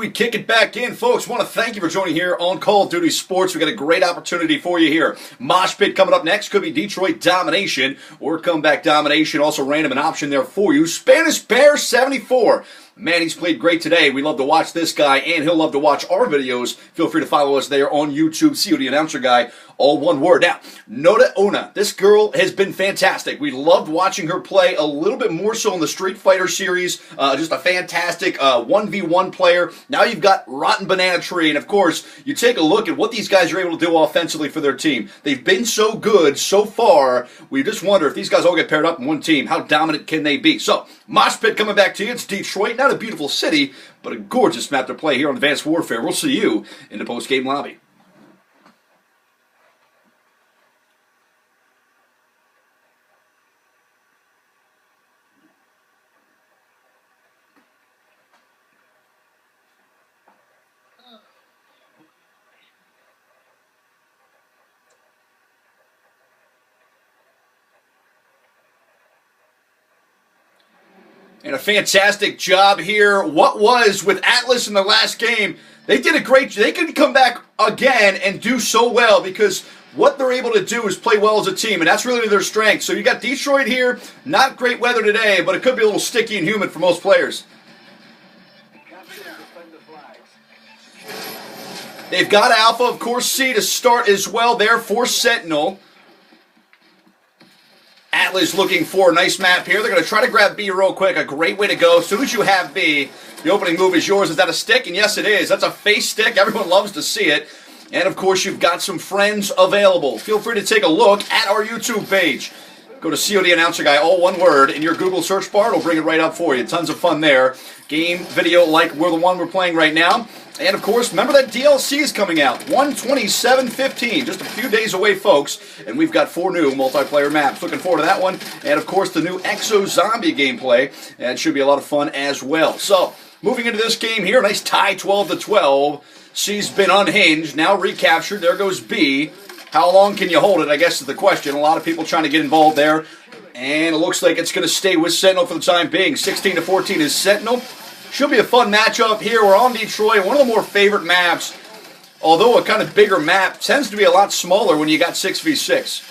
We kick it back in, folks. Want to thank you for joining here on Call of Duty Sports. We got a great opportunity for you here. Mosh Pit coming up next. Could be Detroit Domination or Comeback Domination. Also random an option there for you. Spanish Bear 74. Man, he's played great today. We love to watch this guy, and he'll love to watch our videos. Feel free to follow us there on YouTube, COD Announcer Guy, all one word. Now, Nota Ona, this girl has been fantastic. We loved watching her play a little bit more so in the Street Fighter series. Just a fantastic 1v1 player. Now you've got Rotten Banana Tree, and of course, you take a look at what these guys are able to do offensively for their team. They've been so good so far. We just wonder if these guys all get paired up in one team, how dominant can they be? So, Mosh Pit coming back to you. It's Detroit. Not a beautiful city, but a gorgeous map to play here on Advanced Warfare. We'll see you in the post-game lobby. And a fantastic job here. What was with Atlas in the last game, they did a great job. They could come back again and do so well because what they're able to do is play well as a team, and that's really their strength. So you got Detroit here. Not great weather today, but it could be a little sticky and humid for most players. They've got Alpha, of course, C to start as well there for Sentinel. Atlas looking for a nice map here. They're going to try to grab B real quick. A great way to go. As soon as you have B, the opening move is yours. Is that a stick? And yes, it is. That's a face stick. Everyone loves to see it. And, of course, you've got some friends available. Feel free to take a look at our YouTube page. Go to COD Announcer Guy, all one word, in your Google search bar. It'll bring it right up for you. Tons of fun there. Game video like the one we're playing right now. And, of course, remember that DLC is coming out, 1/27/15, just a few days away, folks. And we've got 4 new multiplayer maps. Looking forward to that one. And, of course, the new Exo Zombie gameplay. And it should be a lot of fun as well. So, moving into this game here, nice tie, 12-12. C's been unhinged, now recaptured. There goes B. How long can you hold it, I guess is the question. A lot of people trying to get involved there. And it looks like it's going to stay with Sentinel for the time being. 16-14 is Sentinel. Should be a fun matchup here. We're on Detroit, one of the more favorite maps. Although a kind of bigger map, tends to be a lot smaller when you got 6v6.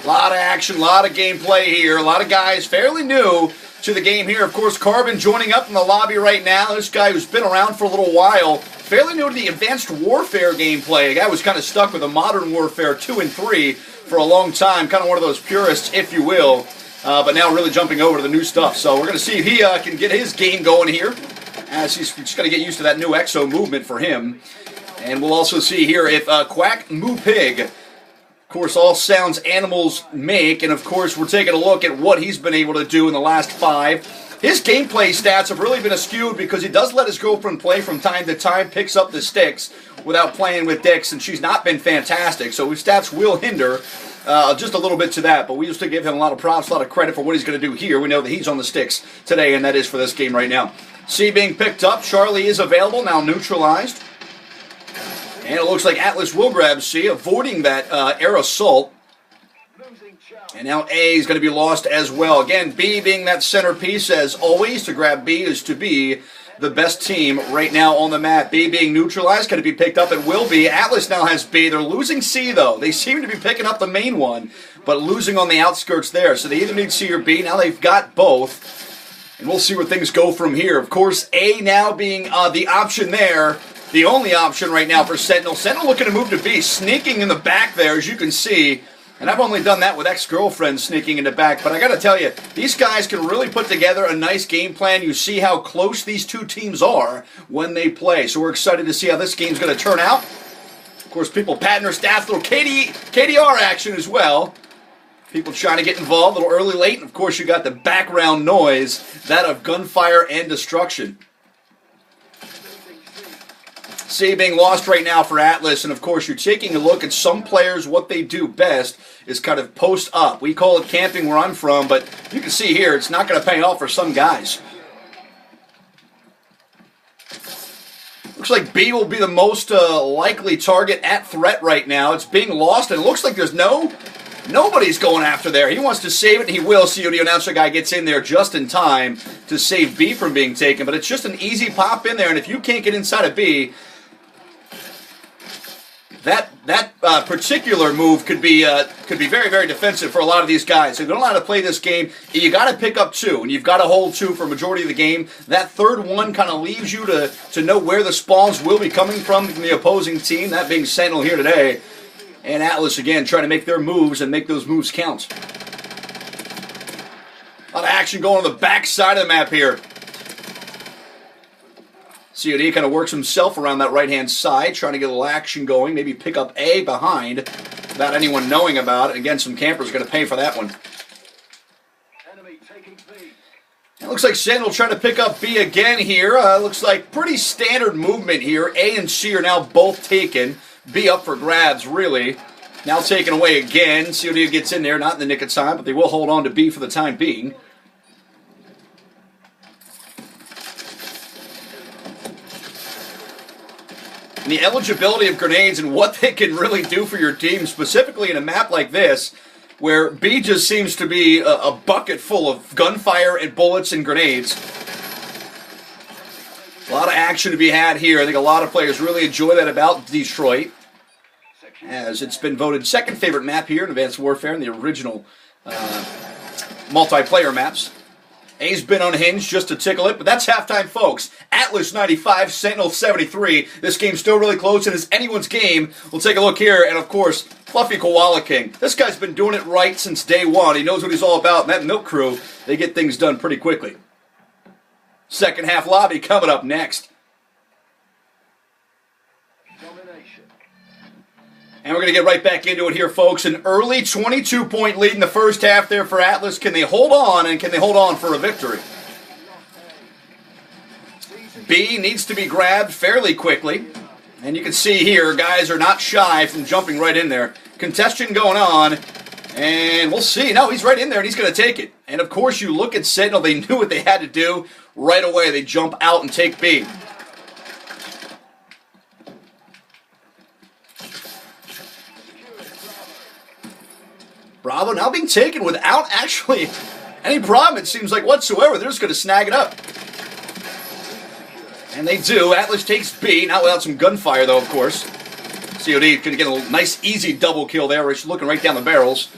A lot of action, a lot of gameplay here. A lot of guys fairly new to the game here. Of course, Carbon joining up in the lobby right now. This guy who's been around for a little while. Fairly new to the Advanced Warfare gameplay. A guy was kind of stuck with the Modern Warfare 2 and 3 for a long time. Kind of one of those purists, if you will. But now really jumping over to the new stuff. So we're going to see if he can get his game going here. As he's just got to get used to that new Exo movement for him. And we'll also see here if Quack Moo Pig, of course, all sounds animals make. And, of course, we're taking a look at what he's been able to do in the last 5. His gameplay stats have really been skewed because he does let his girlfriend play from time to time, picks up the sticks without playing with dicks, and she's not been fantastic. So his stats will hinder just a little bit to that, but we used to give him a lot of props, a lot of credit for what he's going to do here. We know that he's on the sticks today, and that is for this game right now. C being picked up. Charlie is available, now neutralized. And it looks like Atlas will grab C, avoiding that air assault. And now A is going to be lost as well. Again, B being that centerpiece, as always. To grab B is to be the best team right now on the map. B being neutralized, going to be picked up. It will be. Atlas now has B. They're losing C, though. They seem to be picking up the main one, but losing on the outskirts there. So they either need C or B. Now they've got both. And we'll see where things go from here. Of course, A now being the option there. The only option right now for Sentinel. Sentinel looking to move to B. Sneaking in the back there, as you can see. And I've only done that with ex-girlfriends sneaking in the back. But I got to tell you, these guys can really put together a nice game plan. You see how close these two teams are when they play. So we're excited to see how this game's going to turn out. Of course, people patting their stats. A little KDR action as well. People trying to get involved a little early, late. And, of course, you got the background noise, that of gunfire and destruction. C being lost right now for Atlas, and of course you're taking a look at some players. What they do best is kind of post up. We call it camping where I'm from, but you can see here it's not going to pay off for some guys. Looks like B will be the most likely target at threat right now. It's being lost, and it looks like there's no Nobody's going after there. He wants to save it, and he will. COD Announcer Guy gets in there just in time to save B from being taken. But it's just an easy pop in there, and if you can't get inside of B, that particular move could be very, very defensive for a lot of these guys. If you don't know how to play this game, you got to pick up 2, and you've got to hold 2 for a majority of the game. That third one kind of leaves you to know where the spawns will be coming from the opposing team, that being Sentinel here today. And Atlas, again, trying to make their moves and make those moves count. A lot of action going on the back side of the map here. COD kind of works himself around that right-hand side, trying to get a little action going, maybe pick up A behind without anyone knowing about it. Again, some campers going to pay for that one. It looks like Sentinel trying to pick up B again here. Looks like pretty standard movement here. A and C are now both taken. B up for grabs, really. Now taken away again. COD gets in there, not in the nick of time, but they will hold on to B for the time being. And the eligibility of grenades and what they can really do for your team, specifically in a map like this, where B just seems to be a bucket full of gunfire and bullets and grenades. A lot of action to be had here. I think a lot of players really enjoy that about Detroit, as it's been voted second favorite map here in Advanced Warfare in the original multiplayer maps. A's been unhinged just to tickle it, but that's halftime, folks. Atlas 95, Sentinel 73. This game's still really close, and it's anyone's game. We'll take a look here, and of course, Fluffy Koala King. This guy's been doing it right since day one. He knows what he's all about, and that Milk Crew, they get things done pretty quickly. Second half lobby coming up next. And we're going to get right back into it here, folks. An early 22-point lead in the first half there for Atlas. Can they hold on, and can they hold on for a victory? B needs to be grabbed fairly quickly. And you can see here, guys are not shy from jumping right in there. Contestion going on. And we'll see. No, he's right in there, and he's going to take it. And, of course, you look at Sentinel. They knew what they had to do. Right away, they jump out and take B. Bravo now being taken without actually any problem, it seems like, whatsoever. They're just going to snag it up. And they do. Atlas takes B, not without some gunfire, though, of course. COD going to get a nice, easy double kill there. He's looking right down the barrels.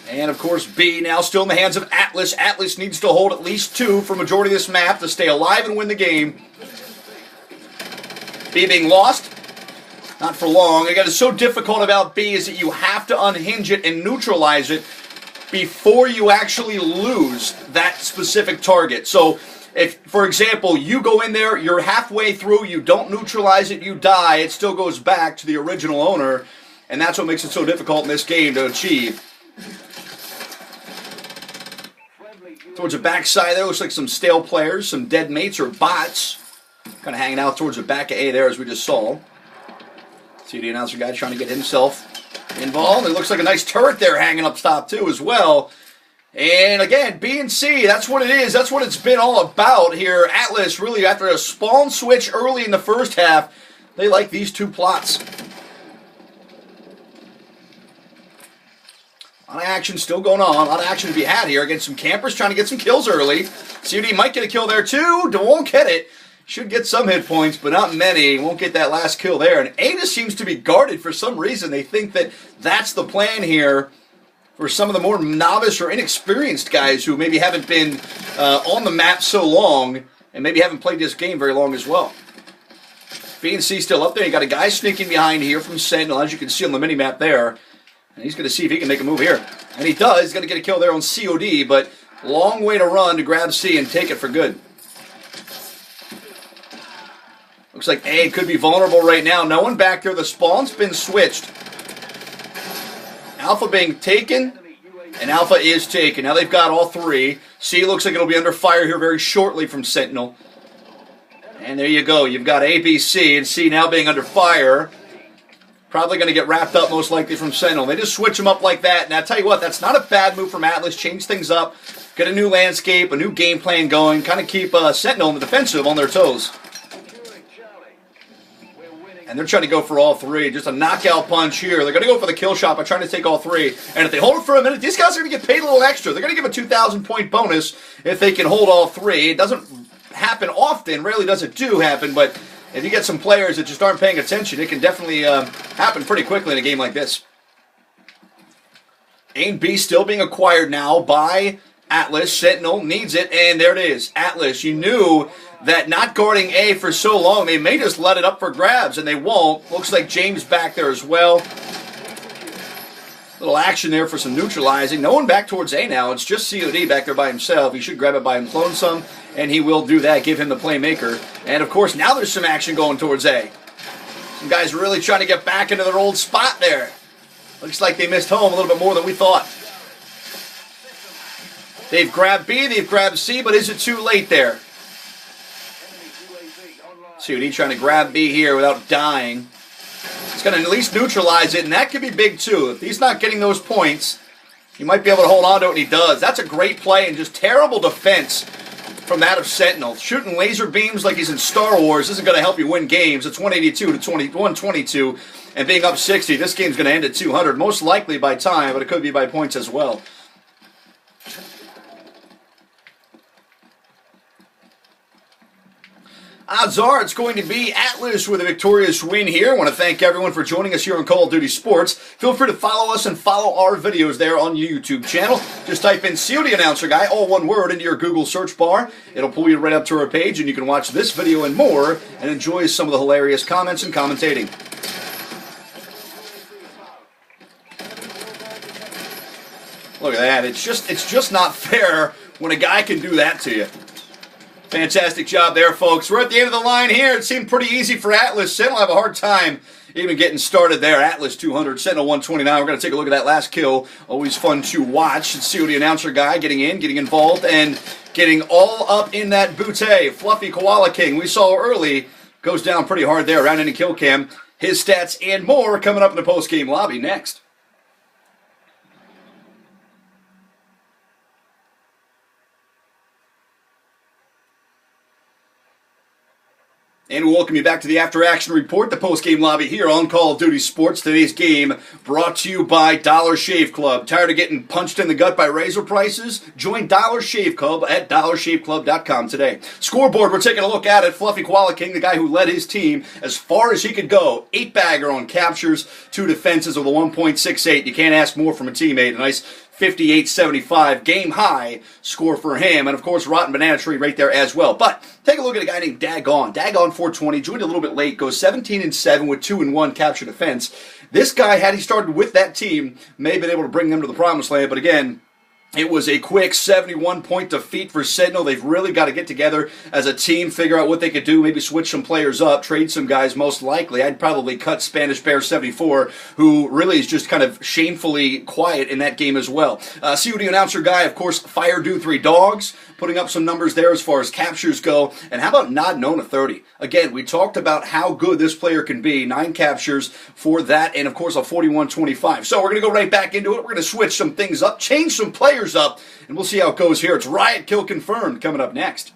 And, of course, B now still in the hands of Atlas. Atlas needs to hold at least 2 for majority of this map to stay alive and win the game. B being lost. Not for long. Again, it's so difficult about B is that you have to unhinge it and neutralize it before you actually lose that specific target. So, if, for example, you go in there, you're halfway through, you don't neutralize it, you die, it still goes back to the original owner, and that's what makes it so difficult in this game to achieve. Towards the backside there, looks like some stale players, some dead mates or bots, kind of hanging out towards the back of A there, as we just saw. See the announcer guy trying to get himself involved. It looks like a nice turret there hanging up top too as well. And again, B and C, that's what it is. That's what it's been all about here. Atlas really, after a spawn switch early in the first half, they like these 2 plots. A lot of action still going on. A lot of action to be had here against some campers trying to get some kills early. COD might get a kill there too. Won't get it. Should get some hit points, but not many. Won't get that last kill there. And A just seems to be guarded for some reason. They think that that's the plan here for some of the more novice or inexperienced guys who maybe haven't been on the map so long and maybe haven't played this game very long as well. B and C still up there. You got a guy sneaking behind here from Sentinel, as you can see on the mini-map there. And he's going to see if he can make a move here. And he does. He's going to get a kill there on COD, but long way to run to grab C and take it for good. Looks like A could be vulnerable right now. No one back there. The spawn's been switched. Alpha being taken, and Alpha is taken. Now they've got all 3. C looks like it'll be under fire here very shortly from Sentinel. And there you go. You've got A, B, C, and C now being under fire. Probably going to get wrapped up most likely from Sentinel. They just switch them up like that. And I'll tell you what, that's not a bad move from Atlas. Change things up. Get a new landscape, a new game plan going. Kind of keep Sentinel in the defensive on their toes. And they're trying to go for all three. Just a knockout punch here. They're going to go for the kill shot by trying to take all three. And if they hold it for a minute, these guys are going to get paid a little extra. They're going to give a 2,000-point bonus if they can hold all three. It doesn't happen often. Rarely does it happen. But if you get some players that just aren't paying attention, it can definitely happen pretty quickly in a game like this. A and B still being acquired now by Atlas. Sentinel needs it, and there it is. Atlas, you knew that not guarding A for so long, they may just let it up for grabs, and they won't. Looks like James back there as well. Little action there for some neutralizing. No one back towards A now. It's just COD back there by himself. He should grab it by him lonesome, and he will do that, give him the playmaker. And, of course, now there's some action going towards A. Some guys really trying to get back into their old spot there. Looks like they missed home a little bit more than we thought. They've grabbed B, they've grabbed C, but is it too late there? COD trying to grab B here without dying. It's going to at least neutralize it, and that could be big too. If he's not getting those points, he might be able to hold on to it, and he does. That's a great play and just terrible defense from that of Sentinel. Shooting laser beams like he's in Star Wars isn't going to help you win games. It's 182 to 122, and being up 60, this game's going to end at 200, most likely by time, but it could be by points as well. Odds are it's going to be Atlas with a victorious win here. I want to thank everyone for joining us here on Call of Duty Sports. Feel free to follow us and follow our videos there on the YouTube channel. Just type in COD Announcer Guy, all one word, into your Google search bar. It'll pull you right up to our page, and you can watch this video and more and enjoy some of the hilarious comments and commentating. Look at that. It's just not fair when a guy can do that to you. Fantastic job there, folks. We're at the end of the line here. It seemed pretty easy for Atlas. Sentinel have a hard time even getting started there. Atlas 200, Sentinel 129. We're going to take a look at that last kill. Always fun to watch. It's COD Announcer Guy getting in, getting involved, and getting all up in that bootay. Fluffy Koala King, we saw early, goes down pretty hard there around any kill cam. His stats and more coming up in the post-game lobby next. And we'll welcome you back to the After Action Report, the post-game lobby here on Call of Duty Sports. Today's game brought to you by Dollar Shave Club. Tired of getting punched in the gut by razor prices? Join Dollar Shave Club at dollarshaveclub.com today. Scoreboard, we're taking a look at it. Fluffy Koala King, the guy who led his team as far as he could go. 8-bagger on captures, 2 defenses with a 1.68. You can't ask more from a teammate. A nice 58-75 game high score for him, and of course Rotten Banana Tree right there as well. But take a look at a guy named Dagon. Dagon 420 joined a little bit late, goes 17-7 with 2-1 capture defense. This guy, had he started with that team, may have been able to bring them to the promised land, but again, it was a quick 71-point defeat for Sentinel. They've really got to get together as a team, figure out what they could do, maybe switch some players up, trade some guys most likely. I'd probably cut Spanish Bear 74, who really is just kind of shamefully quiet in that game as well. COD Announcer Guy, of course, Fire Do 3 Dogs, putting up some numbers there as far as captures go. And how about Nod Nona 30? Again, we talked about how good this player can be. 9 captures for that, and of course a 41-25. So we're going to go right back into it. We're going to switch some things up, change some players up, and we'll see how it goes here. It's Riot Kill Confirmed coming up next.